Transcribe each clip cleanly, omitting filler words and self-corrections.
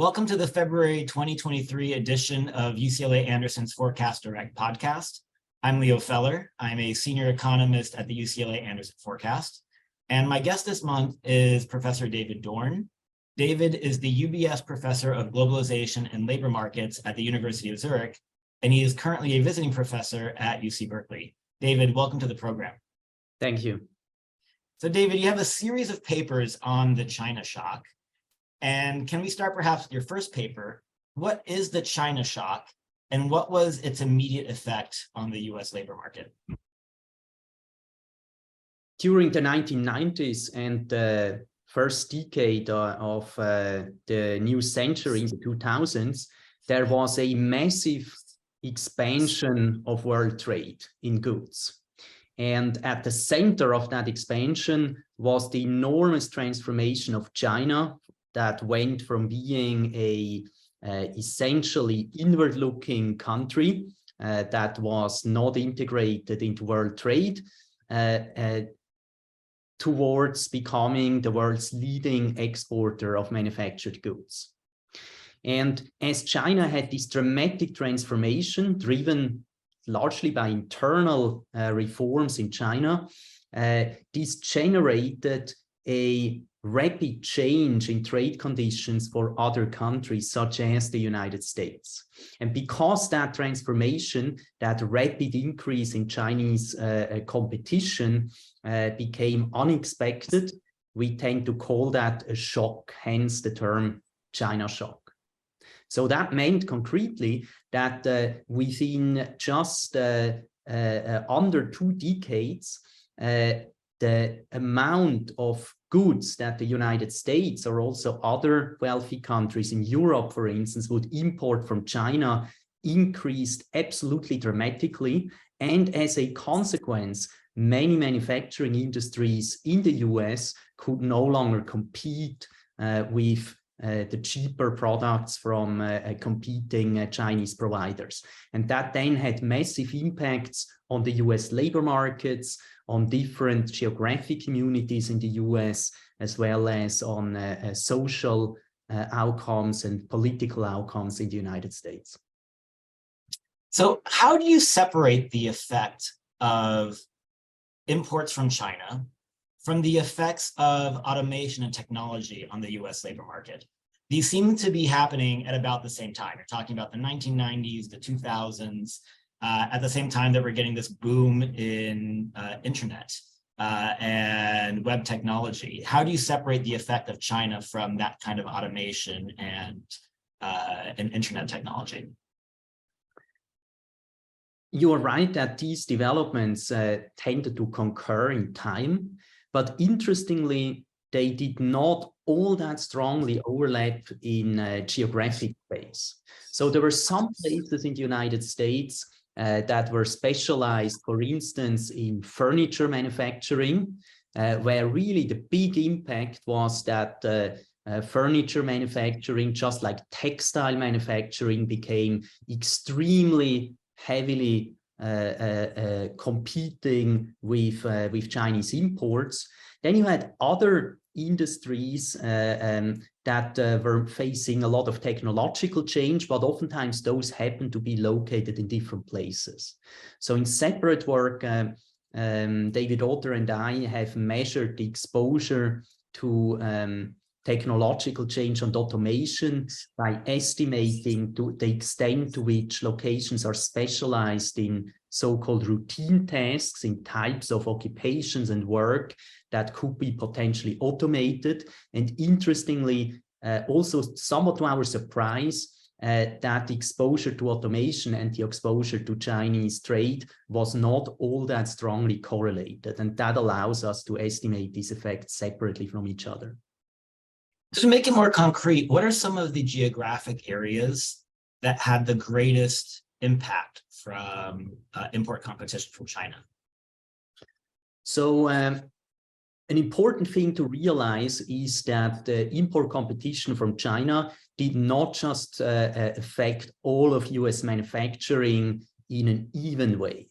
Welcome to the February 2023 edition of UCLA Anderson's Forecast Direct podcast. I'm Leo Feller. I'm a senior economist at the UCLA Anderson Forecast. And my guest this month is Professor David Dorn. David is the UBS Professor of Globalization and Labor Markets at the University of Zurich, and he is currently a visiting professor at UC Berkeley. David, welcome to the program. Thank you. So David, you have a series of papers on the China shock. And can we start perhaps with your first paper? What is the China shock and what was its immediate effect on the US labor market? During the 1990s and the first decade of the new century, the 2000s, there was a massive expansion of world trade in goods. And at the center of that expansion was the enormous transformation of China that went from being a essentially inward-looking country that was not integrated into world trade towards becoming the world's leading exporter of manufactured goods. And as China had this dramatic transformation driven largely by internal reforms in China, this generated a rapid change in trade conditions for other countries, such as the United States. And because that transformation, that rapid increase in Chinese competition became unexpected, we tend to call that a shock, hence the term China shock. So that meant concretely that within just under 2 decades, the amount of goods that the United States or also other wealthy countries in Europe, for instance, would import from China increased absolutely dramatically. And as a consequence, many manufacturing industries in the US could no longer compete with the cheaper products from competing Chinese providers. And that then had massive impacts on the US labor markets, on different geographic communities in the US, as well as on social outcomes and political outcomes in the United States. So how do you separate the effect of imports from China from the effects of automation and technology on the US labor market? These seem to be happening at about the same time. You're talking about the 1990s, the 2000s, at the same time that we're getting this boom in internet and web technology. How do you separate the effect of China from that kind of automation and internet technology? You are right that these developments tended to concur in time, but interestingly, they did not all that strongly overlap in geographic space. So there were some places in the United States that were specialized, for instance, in furniture manufacturing, where really the big impact was that furniture manufacturing, just like textile manufacturing, became extremely heavily competing with Chinese imports. Then you had other industries that were facing a lot of technological change, but oftentimes those happen to be located in different places. So in separate work, David Dorn and I have measured the exposure to technological change and automation by estimating the extent to which locations are specialized in so-called routine tasks, in types of occupations and work that could be potentially automated. And interestingly, also somewhat to our surprise, that the exposure to automation and the exposure to Chinese trade was not all that strongly correlated. And that allows us to estimate these effects separately from each other. To make it more concrete, what are some of the geographic areas that had the greatest impact from import competition from China? So an important thing to realize is that the import competition from China did not just affect all of US manufacturing in an even way.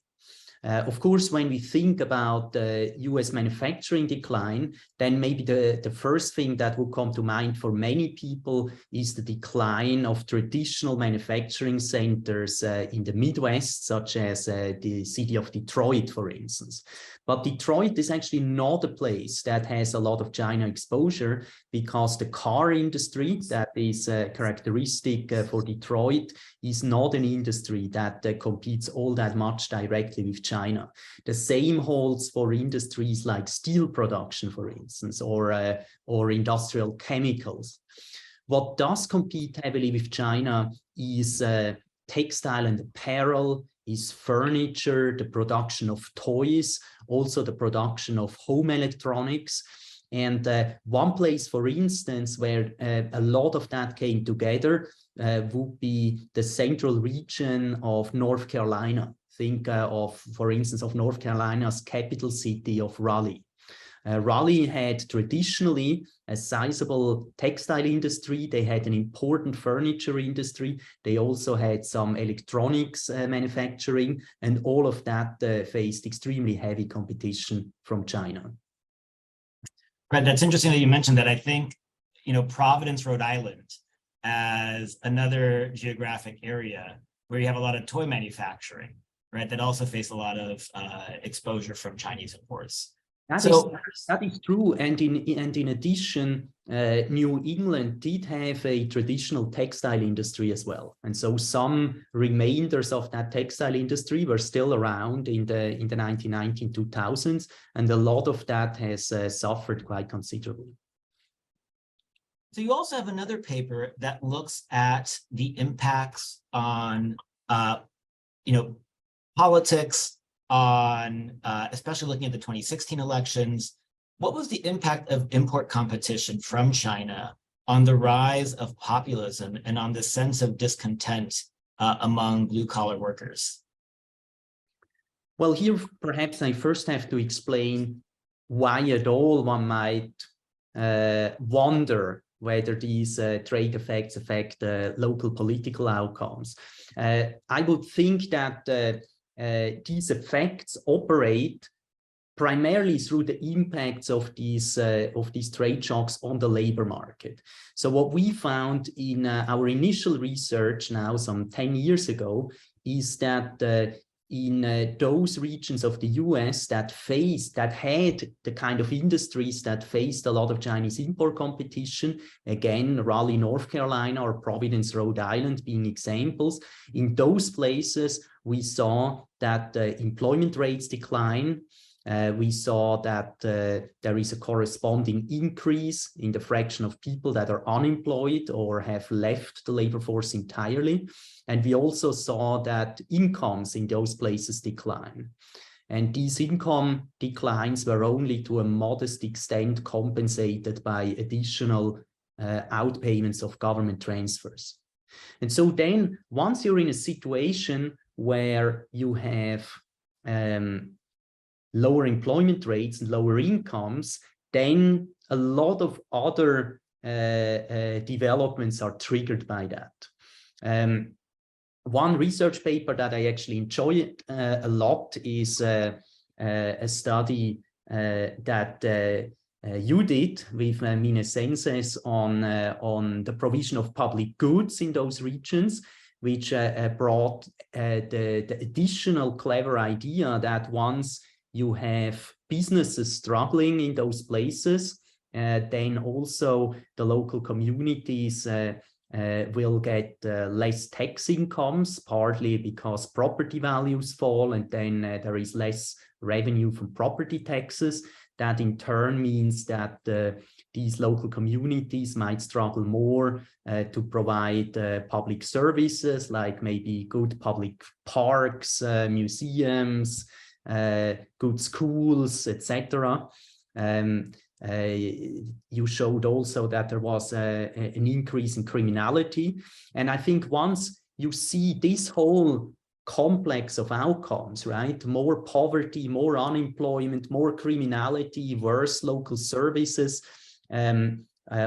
Of course, when we think about the US manufacturing decline, then maybe the first thing that will come to mind for many people is the decline of traditional manufacturing centers in the Midwest, such as the city of Detroit, for instance. But Detroit is actually not a place that has a lot of China exposure, because the car industry that is characteristic for Detroit is not an industry that competes all that much directly with China. The same holds for industries like steel production, for instance, or industrial chemicals. What does compete heavily with China is textile and apparel, is furniture, the production of toys, also the production of home electronics. And one place, for instance, where a lot of that came together would be the central region of North Carolina. Think of, for instance, of North Carolina's capital city of Raleigh. Raleigh had traditionally a sizable textile industry. They had an important furniture industry. They also had some electronics manufacturing, and all of that faced extremely heavy competition from China. Right, that's interesting that you mentioned that. I think, Providence, Rhode Island, as another geographic area where you have a lot of toy manufacturing, right, that also face a lot of exposure from Chinese imports. That is true, and in addition, New England did have a traditional textile industry as well, and so some remainders of that textile industry were still around in the 1990s, 2000s, and a lot of that has suffered quite considerably. So you also have another paper that looks at the impacts on, politics, on especially looking at the 2016 elections. What was the impact of import competition from China on the rise of populism and on the sense of discontent among blue-collar workers? Well, here perhaps I first have to explain why at all one might wonder whether these trade effects affect local political outcomes. I would think that these effects operate primarily through the impacts of these trade shocks on the labor market. So what we found in our initial research now some 10 years ago is that in those regions of the US that had the kind of industries that faced a lot of Chinese import competition, again, Raleigh, North Carolina, or Providence, Rhode Island being examples, in those places, we saw that employment rates decline. We saw that there is a corresponding increase in the fraction of people that are unemployed or have left the labor force entirely. And we also saw that incomes in those places decline. And these income declines were only to a modest extent compensated by additional outpayments of government transfers. And so then once you're in a situation where you have lower employment rates and lower incomes, then a lot of other developments are triggered by that. One research paper that I actually enjoy a lot is a study that you did with Minesenses on the provision of public goods in those regions, which brought the additional clever idea that once you have businesses struggling in those places, then also the local communities will get less tax incomes, partly because property values fall, and then there is less revenue from property taxes. That in turn means that these local communities might struggle more to provide public services, like maybe good public parks, museums, good schools, etc. You showed also that there was an increase in criminality. And I think once you see this whole complex of outcomes, right? More poverty, more unemployment, more criminality, worse local services,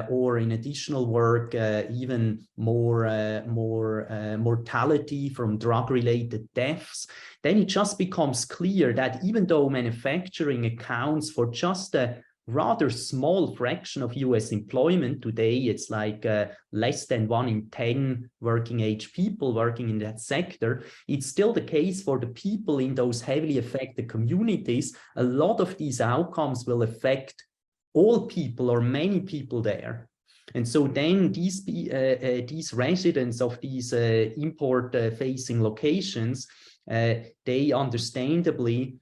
or in additional work, even more mortality from drug-related deaths, then it just becomes clear that even though manufacturing accounts for just a rather small fraction of US employment today, it's like less than 1 in 10 working age people working in that sector, it's still the case for the people in those heavily affected communities. A lot of these outcomes will affect all people or many people there. And so then these residents of these import-facing locations, they understandably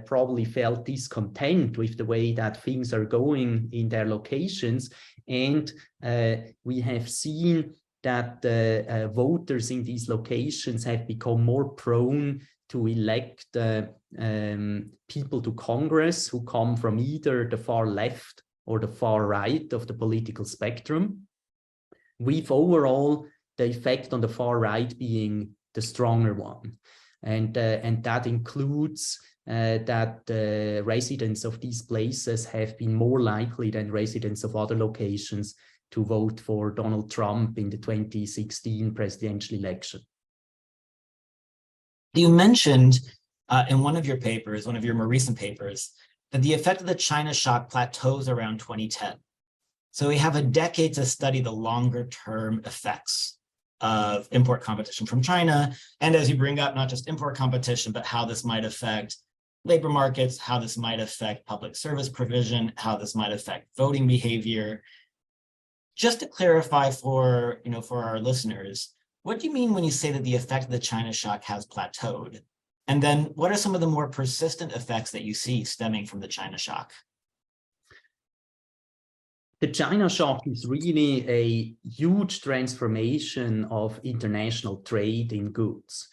probably felt discontent with the way that things are going in their locations. And we have seen that voters in these locations have become more prone to elect people to Congress who come from either the far left or the far right of the political spectrum, with overall the effect on the far right being the stronger one. And that includes that residents of these places have been more likely than residents of other locations to vote for Donald Trump in the 2016 presidential election. You mentioned in one of your papers, one of your more recent papers, that the effect of the China shock plateaus around 2010. So we have a decade to study the longer term effects of import competition from China. And as you bring up, not just import competition, but how this might affect labor markets, how this might affect public service provision, how this might affect voting behavior. Just to clarify for our listeners, what do you mean when you say that the effect of the China shock has plateaued? And then what are some of the more persistent effects that you see stemming from the China shock? The China shock is really a huge transformation of international trade in goods.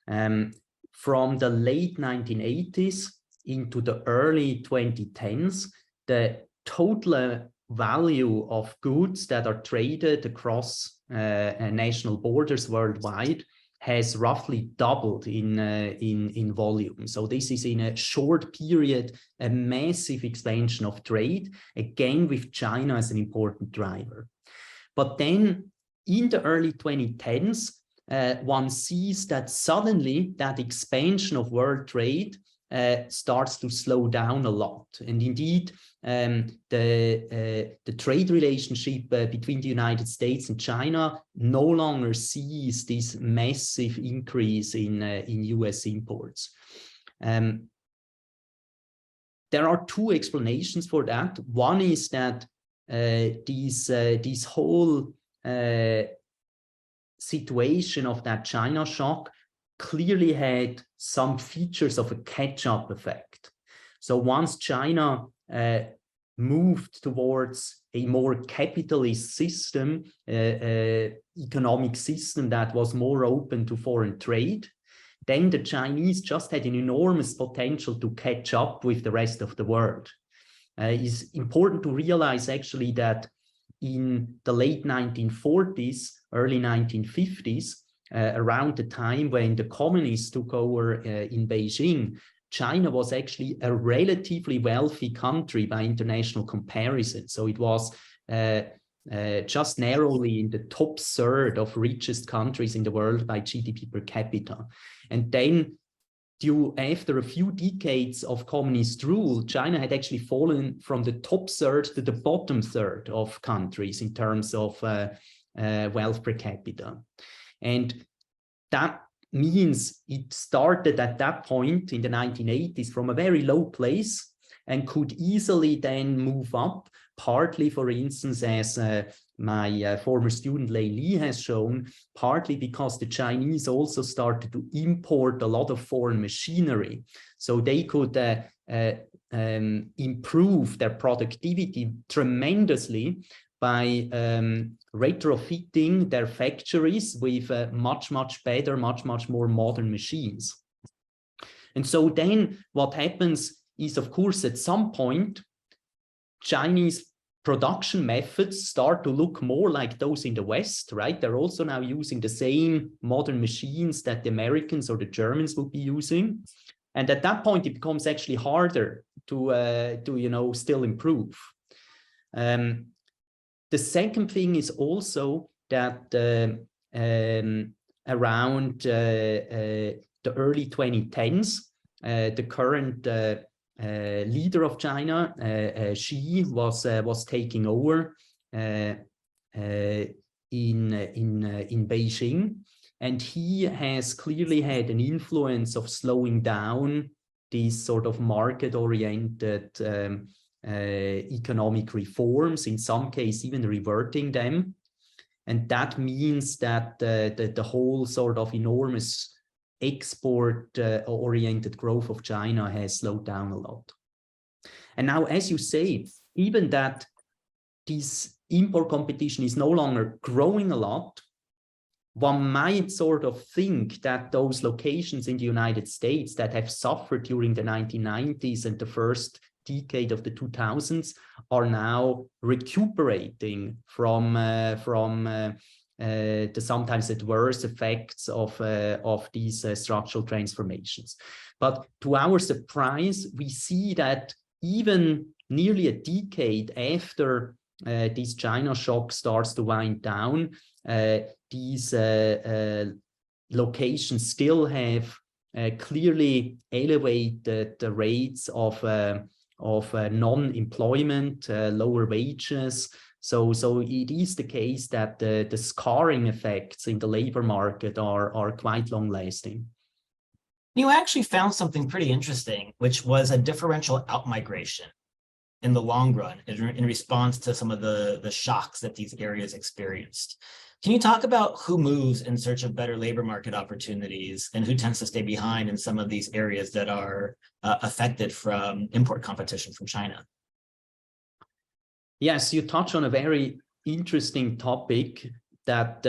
From the late 1980s into the early 2010s, the total value of goods that are traded across national borders worldwide has roughly doubled in volume. So this is in a short period, a massive expansion of trade, again with China as an important driver. But then in the early 2010s, one sees that suddenly that expansion of world trade starts to slow down a lot. And indeed, the trade relationship between the United States and China no longer sees this massive increase in US imports. There are two explanations for that. One is that this whole situation of that China shock clearly had some features of a catch-up effect. So once China moved towards a more capitalist system, economic system that was more open to foreign trade, then the Chinese just had an enormous potential to catch up with the rest of the world. It's important to realize actually that in the late 1940s, early 1950s, around the time when the communists took over in Beijing, China was actually a relatively wealthy country by international comparison. So it was just narrowly in the top third of richest countries in the world by GDP per capita. And then after a few decades of communist rule, China had actually fallen from the top third to the bottom third of countries in terms of wealth per capita. And that means it started at that point in the 1980s from a very low place and could easily then move up, partly, for instance, as my former student Lei Li has shown, partly because the Chinese also started to import a lot of foreign machinery. So they could improve their productivity tremendously by retrofitting their factories with much better, much more modern machines. And so then what happens is, of course, at some point, Chinese production methods start to look more like those in the West, right? They're also now using the same modern machines that the Americans or the Germans would be using. And at that point, it becomes actually harder to still improve. The second thing is also that around the early 2010s, the current leader of China, Xi, was taking over in Beijing, and he has clearly had an influence of slowing down these sort of market-oriented economic reforms, in some cases even reverting them. And that means that the whole sort of enormous export-oriented growth of China has slowed down a lot. And now, as you say, even that this import competition is no longer growing a lot, one might sort of think that those locations in the United States that have suffered during the 1990s and the first decade of the 2000s are now recuperating from the sometimes adverse effects of these structural transformations. But to our surprise, we see that even nearly a decade after this China shock starts to wind down, these locations still have clearly elevated the rates of non-employment, lower wages. So it is the case that the scarring effects in the labor market are quite long-lasting. You actually found something pretty interesting, which was a differential outmigration in the long run in response to some of the shocks that these areas experienced. Can you talk about who moves in search of better labor market opportunities and who tends to stay behind in some of these areas that are affected from import competition from China? Yes, you touch on a very interesting topic that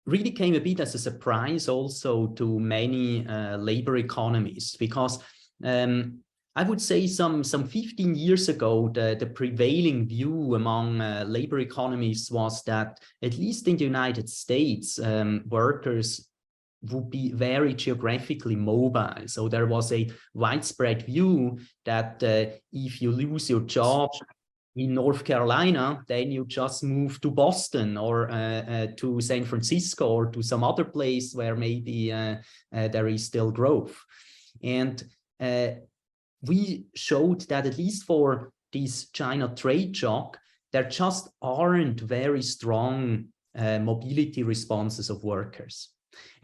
really came a bit as a surprise also to many labor economists, because I would say some 15 years ago, the prevailing view among labor economists was that, at least in the United States, workers would be very geographically mobile. So there was a widespread view that if you lose your job in North Carolina, then you just move to Boston or to San Francisco or to some other place where maybe there is still growth. And we showed that, at least for this China trade shock, there just aren't very strong mobility responses of workers.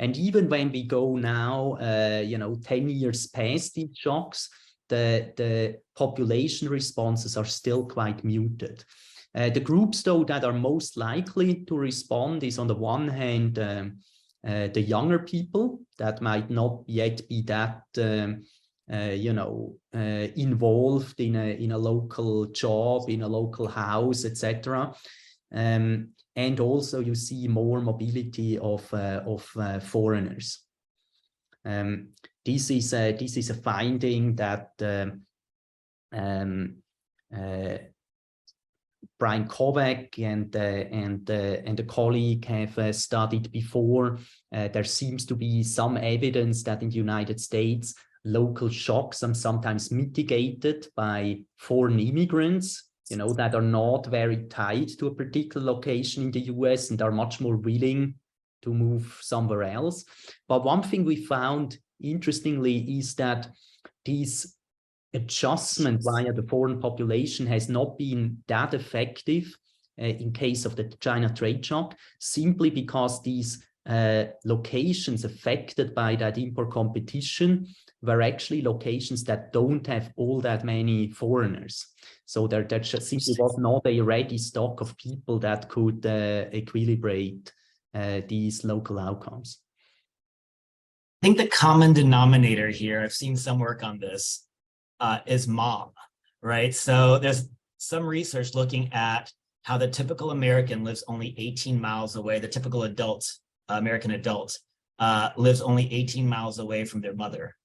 And even when we go now, 10 years past these shocks, the population responses are still quite muted. The groups, though, that are most likely to respond is, on the one hand, the younger people that might not yet be that involved in a local job, in a local house, etc. And also you see more mobility of foreigners. This is a finding that Brian Kovac and a colleague have studied before. There seems to be some evidence that in the United States, local shocks are sometimes mitigated by foreign immigrants, that are not very tied to a particular location in the US and are much more willing to move somewhere else. But one thing we found, interestingly, is that this adjustment via the foreign population has not been that effective in case of the China trade shock, simply because these locations affected by that import competition were actually locations that don't have all that many foreigners. So there just simply was not a ready stock of people that could equilibrate these local outcomes. I think the common denominator here, I've seen some work on this, is mom, right? So there's some research looking at how the typical American lives only 18 miles away. The typical adult, American adult, lives only 18 miles away from their mother.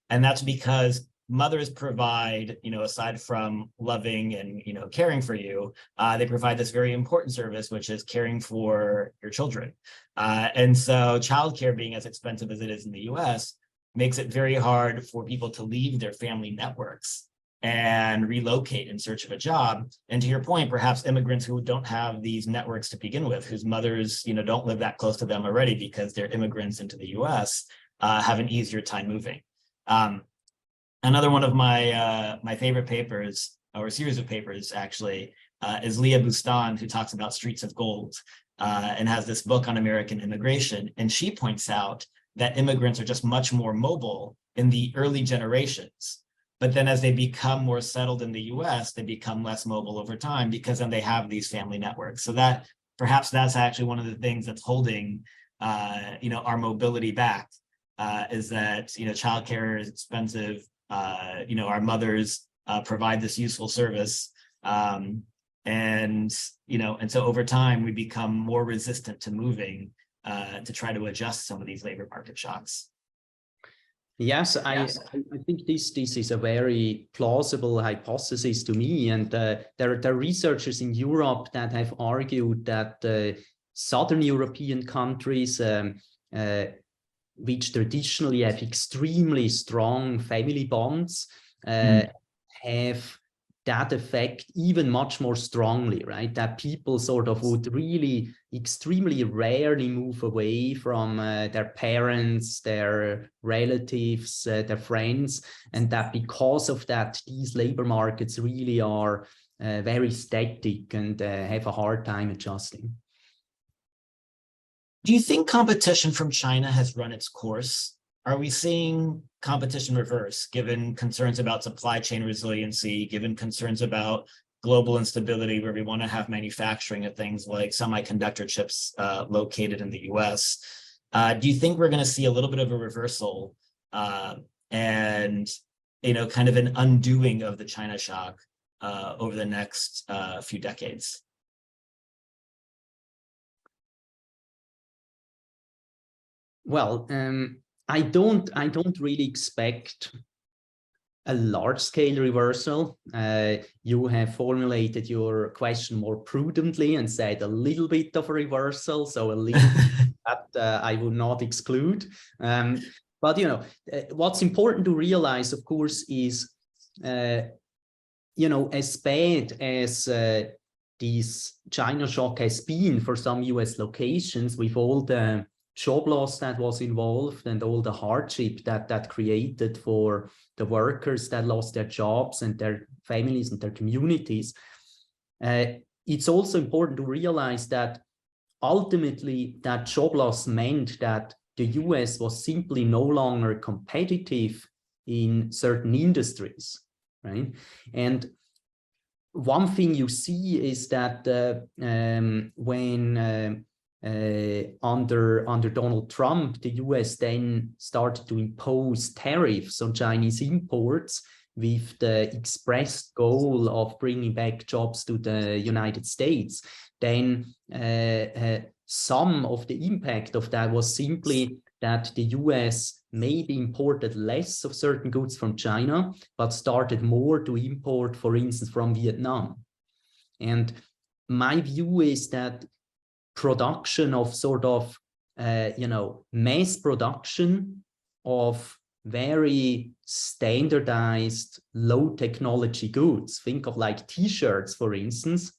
And that's because mothers provide, aside from loving and, caring for you, they provide this very important service, which is caring for your children. And so childcare, being as expensive as it is in the US, makes it very hard for people to leave their family networks and relocate in search of a job. And to your point, perhaps immigrants who don't have these networks to begin with, whose mothers, don't live that close to them already because they're immigrants into the US, have an easier time moving. Another one of my favorite papers, or a series of papers actually, is Leah Bustan, who talks about Streets of Gold, and has this book on American immigration. And she points out that immigrants are just much more mobile in the early generations. But then as they become more settled in the US, they become less mobile over time because then they have these family networks. So that perhaps that's actually one of the things that's holding our mobility back, is that childcare is expensive. Our mothers provide this useful service. And so over time we become more resistant to moving to try to adjust some of these labor market shocks. Yes, I think this is a very plausible hypothesis to me. And there are researchers in Europe that have argued that Southern European countries, which traditionally have extremely strong family bonds, have that effect even much more strongly, right? That people sort of would really extremely rarely move away from their parents, their relatives, their friends, and that because of that, these labor markets really are very static and have a hard time adjusting. Do you think competition from China has run its course? Are we seeing competition reverse, given concerns about supply chain resiliency, given concerns about global instability, where we want to have manufacturing of things like semiconductor chips located in the US? Do you think we're going to see a little bit of a reversal and kind of an undoing of the China shock over the next few decades? Well, I don't really expect a large-scale reversal. You have formulated your question more prudently and said a little bit of a reversal, so a little that I would not exclude. But what's important to realize, of course, is as bad as this China shock has been for some US locations, with all the job loss that was involved and all the hardship that created for the workers that lost their jobs and their families and their communities. It's also important to realize that ultimately that job loss meant that the US was simply no longer competitive in certain industries, right? And one thing you see is that when under Donald Trump, the US then started to impose tariffs on Chinese imports with the expressed goal of bringing back jobs to the United States. Then some of the impact of that was simply that the US maybe imported less of certain goods from China, but started more to import, for instance, from Vietnam. And my view is that production of sort of, mass production of very standardized low technology goods, think of like t-shirts, for instance,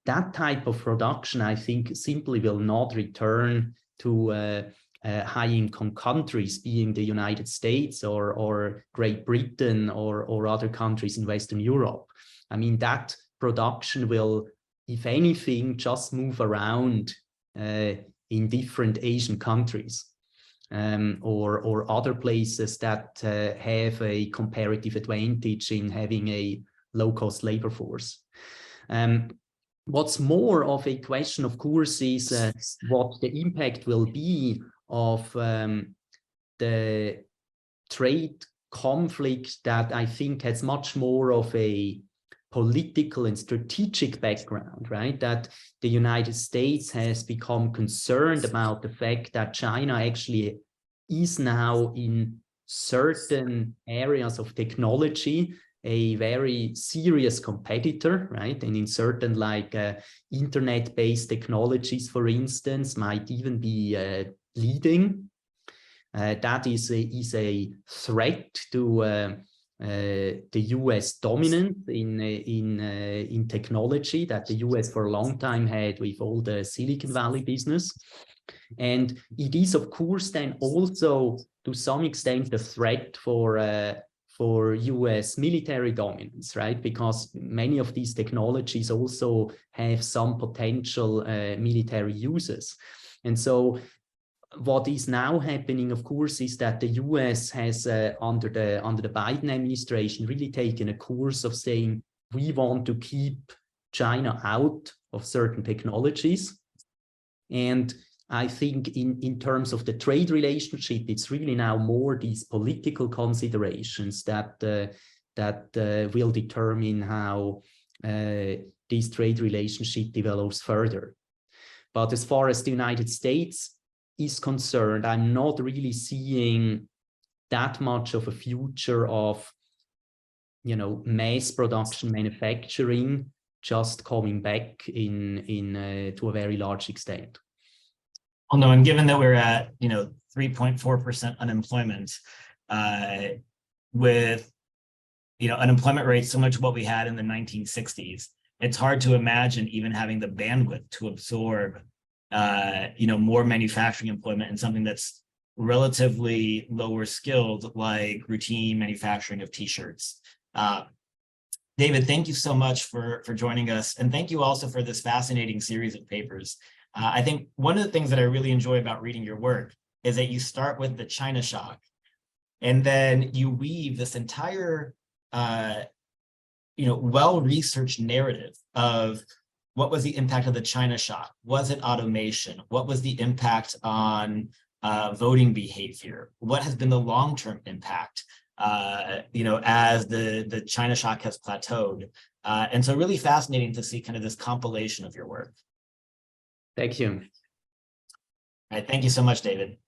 that type of production, I think, simply will not return to high-income countries, being the United States or Great Britain or other countries in Western Europe. I mean, that production will, if anything, just move around in different Asian countries or other places that have a comparative advantage in having a low-cost labor force. What's more of a question, of course, is what the impact will be of the trade conflict that I think has much more of a political and strategic background, right? That the United States has become concerned about the fact that China actually is now in certain areas of technology a very serious competitor, right? And in certain like internet-based technologies, for instance, might even be leading. That is a threat to the US dominance in technology that the US for a long time had with all the Silicon Valley business. And it is, of course, then also to some extent a threat for US military dominance, right? Because many of these technologies also have some potential military uses. And so what is now happening, of course, is that the US has, under the Biden administration, really taken a course of saying, we want to keep China out of certain technologies. And I think in terms of the trade relationship, it's really now more these political considerations that will determine how this trade relationship develops further. But as far as the United States is concerned, I'm not really seeing that much of a future of, mass production manufacturing just coming back to a very large extent. Well, no, and given that we're at 3.4% unemployment, with unemployment rates similar to what we had in the 1960s, it's hard to imagine even having the bandwidth to absorb more manufacturing employment in something that's relatively lower skilled, like routine manufacturing of t-shirts. David, thank you so much for joining us, and thank you also for this fascinating series of papers. I think one of the things that I really enjoy about reading your work is that you start with the China shock, and then you weave this entire, well-researched narrative of what was the impact of the China shock? Was it automation? What was the impact on voting behavior? What has been the long-term impact, as the China shock has plateaued? And so really fascinating to see kind of this compilation of your work. Thank you. All right, thank you so much, David.